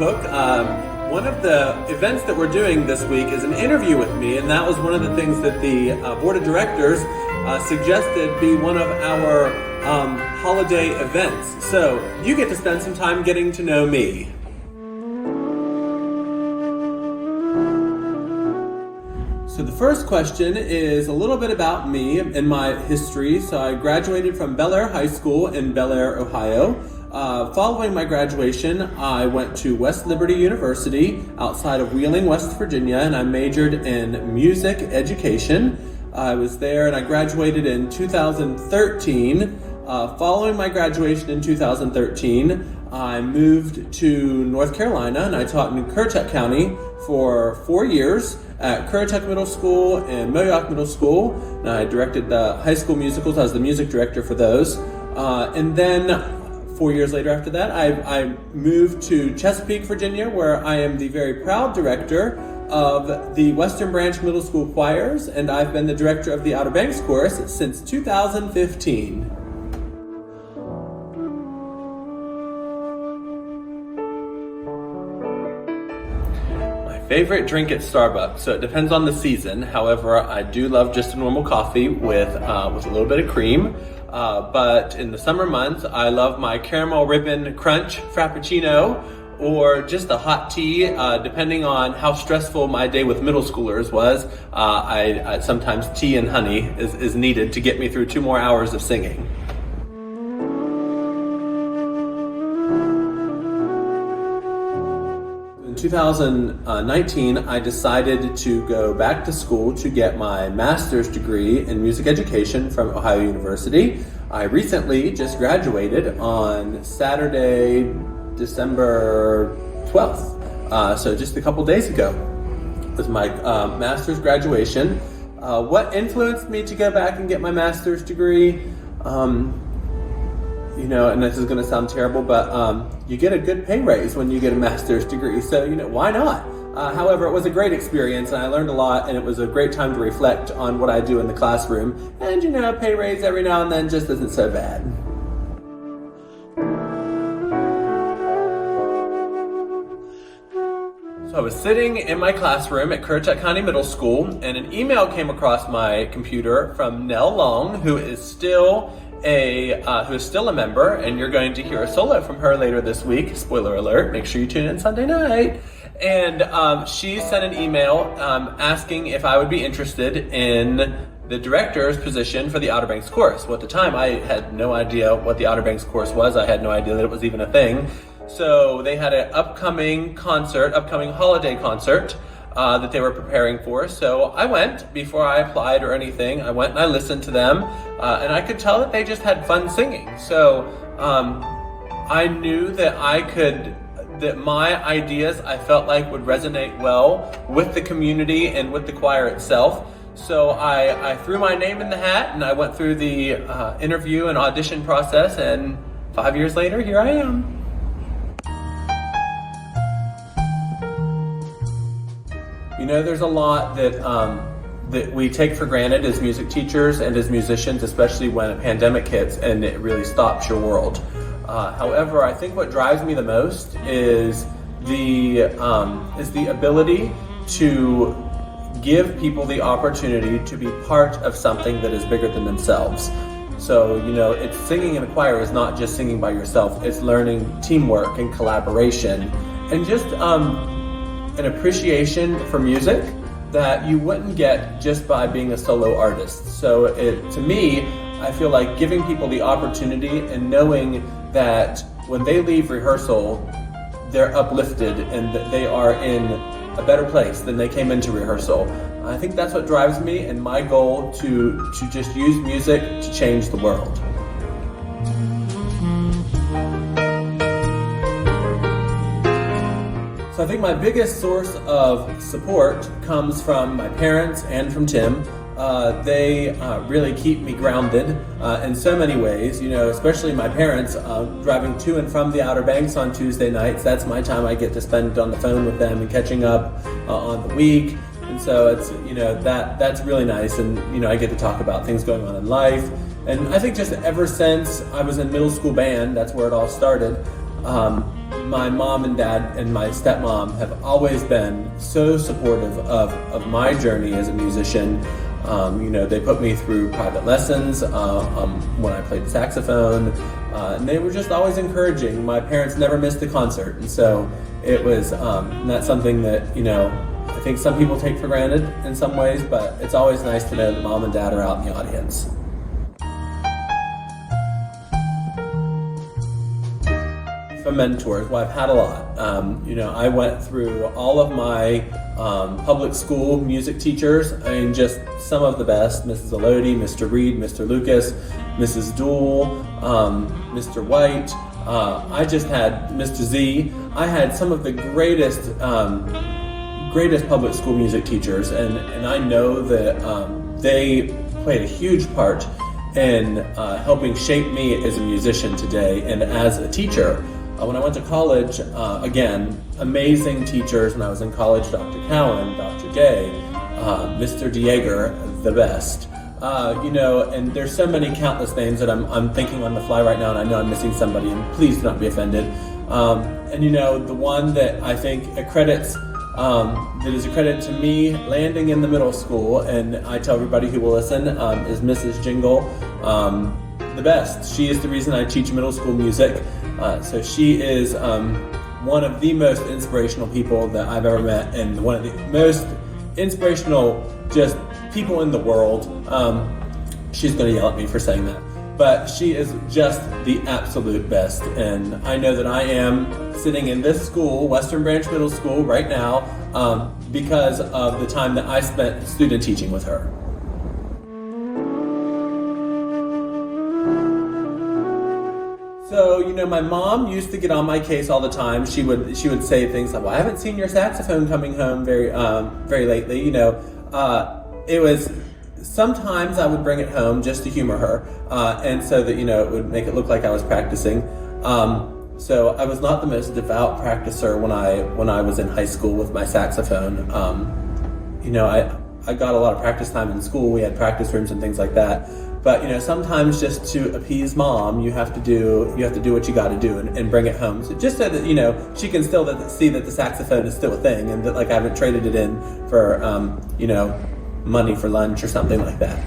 Cook. One of the events that we're doing this week is an interview with me, and that was one of the things that the board of directors suggested be one of our holiday events. So you get to spend some time getting to know me. So the first question is a little bit about me and my history. So I graduated from Bel Air High School in Bel Air, Ohio. Following my graduation, I went to West Liberty University outside of Wheeling, West Virginia, and I majored in music education. I was there and I graduated in 2013. Following my graduation in 2013, I moved to North Carolina and I taught in Currituck County for 4 years at Currituck Middle School and Moyock Middle School. And I directed the high school musicals. I was the music director for those. And then 4 years later after that, I moved to Chesapeake, Virginia, where I am the very proud director of the Western Branch Middle School Choirs, and I've been the director of the Outer Banks Chorus since 2015. Favorite drink at Starbucks, so it depends on the season. However, I do love just a normal coffee with a little bit of cream. But in the summer months, I love my caramel ribbon crunch frappuccino or just a hot tea, depending on how stressful my day with middle schoolers was. I sometimes tea and honey is needed to get me through 2 more hours of singing. In 2019, I decided to go back to school to get my master's degree in music education from Ohio University. I recently just graduated on Saturday, December 12th. So just a couple days ago was my master's graduation. What influenced me to go back and get my master's degree? And this is going to sound terrible, but you get a good pay raise when you get a master's degree, so why not? However, it was a great experience, and I learned a lot, and it was a great time to reflect on what I do in the classroom, and a pay raise every now and then just isn't so bad. So I was sitting in my classroom at Currituck County Middle School, and an email came across my computer from Nell Long, who is still a member, and you're going to hear a solo from her later this week. Spoiler alert, make sure you tune in Sunday night. And she sent an email asking if I would be interested in the director's position for the Outer Banks Chorus. Well, at the time, I had no idea what the Outer Banks Chorus was. I had no idea that it was even a thing. So they had an upcoming holiday concert that they were preparing for. So I went before I applied or anything. I went and I listened to them, and I could tell that they just had fun singing. So I knew that that my ideas I felt like would resonate well with the community and with the choir itself. So I threw my name in the hat and I went through the interview and audition process, and 5 years later, here I am. There's a lot that we take for granted as music teachers and as musicians, especially when a pandemic hits and it really stops your world. However, I think what drives me the most is the ability to give people the opportunity to be part of something that is bigger than themselves. So, it's singing in a choir is not just singing by yourself. It's learning teamwork and collaboration and just an appreciation for music that you wouldn't get just by being a solo artist. So to me, I feel like giving people the opportunity and knowing that when they leave rehearsal, they're uplifted and that they are in a better place than they came into rehearsal. I think that's what drives me and my goal to just use music to change the world. So I think my biggest source of support comes from my parents and from Tim. They really keep me grounded in so many ways, especially my parents driving to and from the Outer Banks on Tuesday nights. That's my time I get to spend on the phone with them and catching up on the week. And so it's, that's really nice. And, I get to talk about things going on in life. And I think just ever since I was in middle school band, that's where it all started. My mom and dad and my stepmom have always been so supportive of my journey as a musician. They put me through private lessons when I played saxophone, and they were just always encouraging. My parents never missed a concert, and so it was not something that, I think some people take for granted in some ways, but it's always nice to know that mom and dad are out in the audience. For mentors, well, I've had a lot. I went through all of my public school music teachers. I mean, just some of the best: Mrs. Elodie, Mr. Reed, Mr. Lucas, Mrs. Dool, Mr. White. I just had Mr. Z. I had some of the greatest public school music teachers, and I know that they played a huge part in helping shape me as a musician today and as a teacher. When I went to college, again, amazing teachers. When I was in college, Dr. Cowan, Dr. Gay, Mr. Dieger, the best. And there's so many countless names that I'm thinking on the fly right now, and I know I'm missing somebody, and please do not be offended. The one that I think that is a credit to me landing in the middle school, and I tell everybody who will listen, is Mrs. Jingle, the best. She is the reason I teach middle school music. So she is one of the most inspirational people that I've ever met, and one of the most inspirational just people in the world. She's going to yell at me for saying that, but she is just the absolute best. And I know that I am sitting in this school, Western Branch Middle School, right now because of the time that I spent student teaching with her. So, my mom used to get on my case all the time. She would say things like, "Well, I haven't seen your saxophone coming home very lately." It was sometimes I would bring it home just to humor her, and so that it would make it look like I was practicing. So I was not the most devout practicer when I was in high school with my saxophone. I got a lot of practice time in school. We had practice rooms and things like that. But sometimes just to appease mom, you have to do what you got to do and bring it home. So just so that she can still see that the saxophone is still a thing, and that I haven't traded it in for money for lunch or something like that.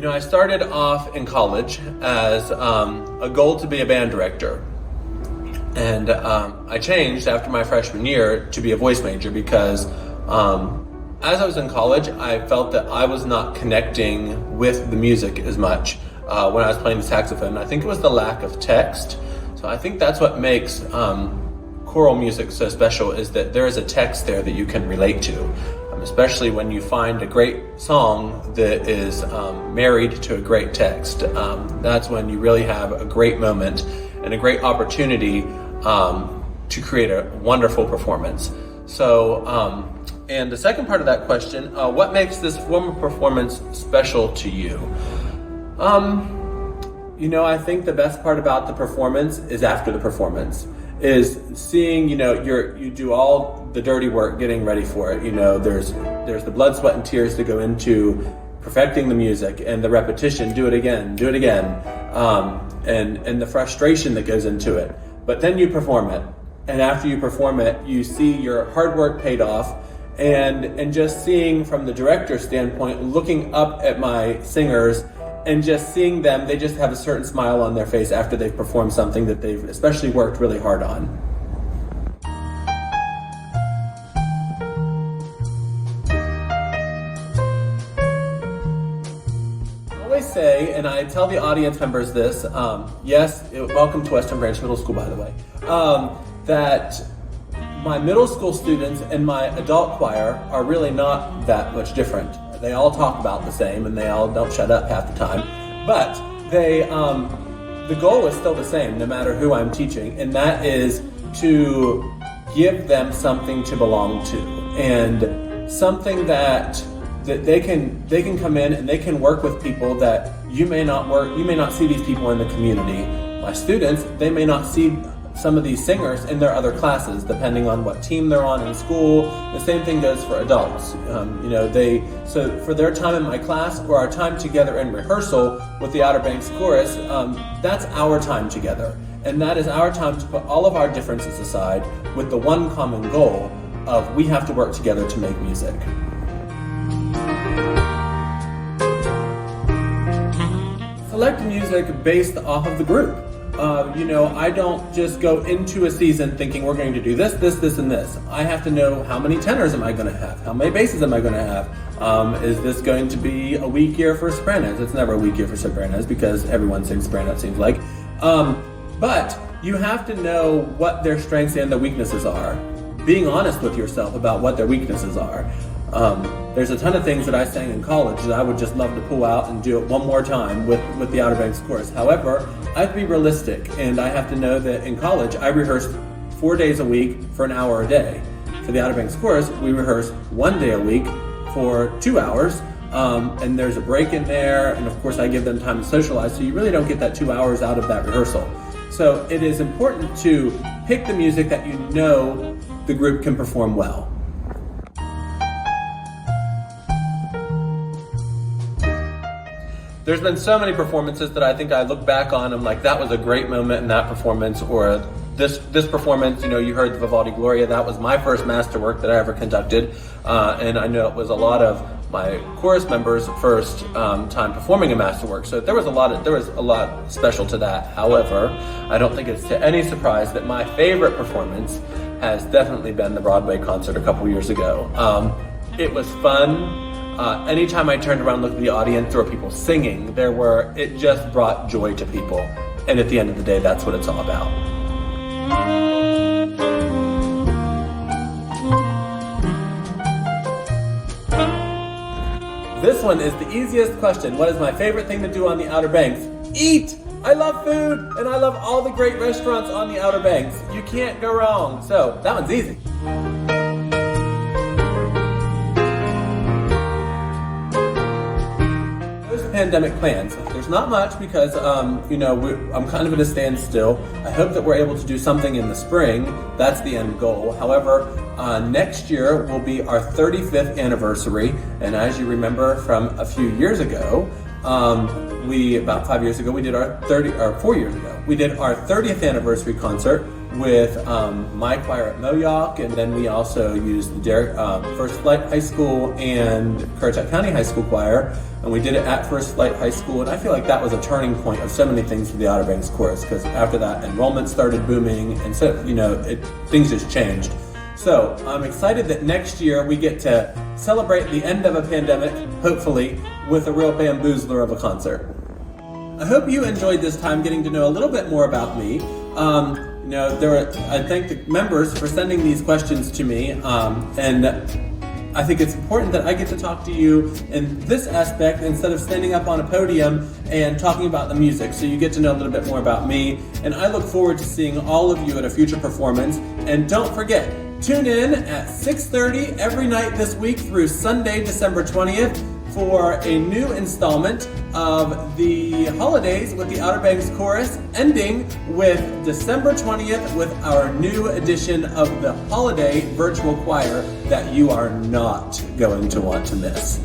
I started off in college as a goal to be a band director. And I changed after my freshman year to be a voice major because as I was in college, I felt that I was not connecting with the music as much when I was playing the saxophone. I think it was the lack of text. So I think that's what makes choral music so special, is that there is a text there that you can relate to, especially when you find a great song that is married to a great text. That's when you really have a great moment and a great opportunity to create a wonderful performance. So, and the second part of that question, what makes this form of performance special to you? I think the best part about the performance is after the performance, is seeing, you do all the dirty work getting ready for it. There's the blood, sweat, and tears that go into perfecting the music, and the repetition, do it again, and the frustration that goes into it. But then you perform it, and after you perform it, you see your hard work paid off, and just seeing from the director's standpoint, looking up at my singers and just seeing them, they just have a certain smile on their face after they've performed something that they've especially worked really hard on. Say, and I tell the audience members this, welcome to Western Branch Middle School, by the way, that my middle school students and my adult choir are really not that much different. They all talk about the same, and they all don't shut up half the time, but the goal is still the same no matter who I'm teaching, and that is to give them something to belong to, and something that they can come in and they can work with people that you may not see these people in the community. My students, they may not see some of these singers in their other classes, depending on what team they're on in school. The same thing goes for adults. So for their time in my class or our time together in rehearsal with the Outer Banks Chorus, that's our time together. And that is our time to put all of our differences aside with the one common goal of we have to work together to make music. Select music based off of the group. I don't just go into a season thinking we're going to do this, and this. I have to know how many tenors am I going to have? How many basses am I going to have? Is this going to be a weak year for sopranos? It's never a weak year for sopranos because everyone sings soprano, it seems like. But you have to know what their strengths and their weaknesses are. Being honest with yourself about what their weaknesses are. There's a ton of things that I sang in college that I would just love to pull out and do it one more time with the Outer Banks Chorus. However, I have to be realistic, and I have to know that in college I rehearsed 4 days a week for an hour a day. For the Outer Banks Chorus, we rehearse 1 day a week for 2 hours, and there's a break in there, and of course I give them time to socialize, so you really don't get that 2 hours out of that rehearsal. So it is important to pick the music that you know the group can perform well. There's been so many performances that I think I look back on and I'm like, that was a great moment in that performance, or this performance, you heard the Vivaldi Gloria, that was my first masterwork that I ever conducted, and I know it was a lot of my chorus members' first time performing a masterwork, so there was a lot special to that. However, I don't think it's to any surprise that my favorite performance has definitely been the Broadway concert a couple years ago. It was fun. Anytime I turned around and looked at the audience or people singing, it just brought joy to people. And at the end of the day, that's what it's all about. This one is the easiest question. What is my favorite thing to do on the Outer Banks? Eat! I love food, and I love all the great restaurants on the Outer Banks. You can't go wrong. So, that one's easy. Pandemic plans. There's not much because I'm kind of at a standstill. I hope that we're able to do something in the spring. That's the end goal. However, next year will be our 35th anniversary, and as you remember from a few years ago, about 5 years ago, we did 4 years ago, we did our 30th anniversary concert with my choir at Moyock, and then we also used the First Flight High School and Currituck County High School Choir, and we did it at First Flight High School, and I feel like that was a turning point of so many things for the Outer Banks Chorus, because after that, enrollment started booming, and so, things just changed. So, I'm excited that next year we get to celebrate the end of a pandemic, hopefully, with a real bamboozler of a concert. I hope you enjoyed this time getting to know a little bit more about me. I thank the members for sending these questions to me, and I think it's important that I get to talk to you in this aspect instead of standing up on a podium and talking about the music, so you get to know a little bit more about me, and I look forward to seeing all of you at a future performance. And don't forget, tune in at 6:30 every night this week through Sunday, December 20th, for a new installment of the holidays with the Outer Banks Chorus, ending with December 20th with our new edition of the holiday virtual choir that you are not going to want to miss.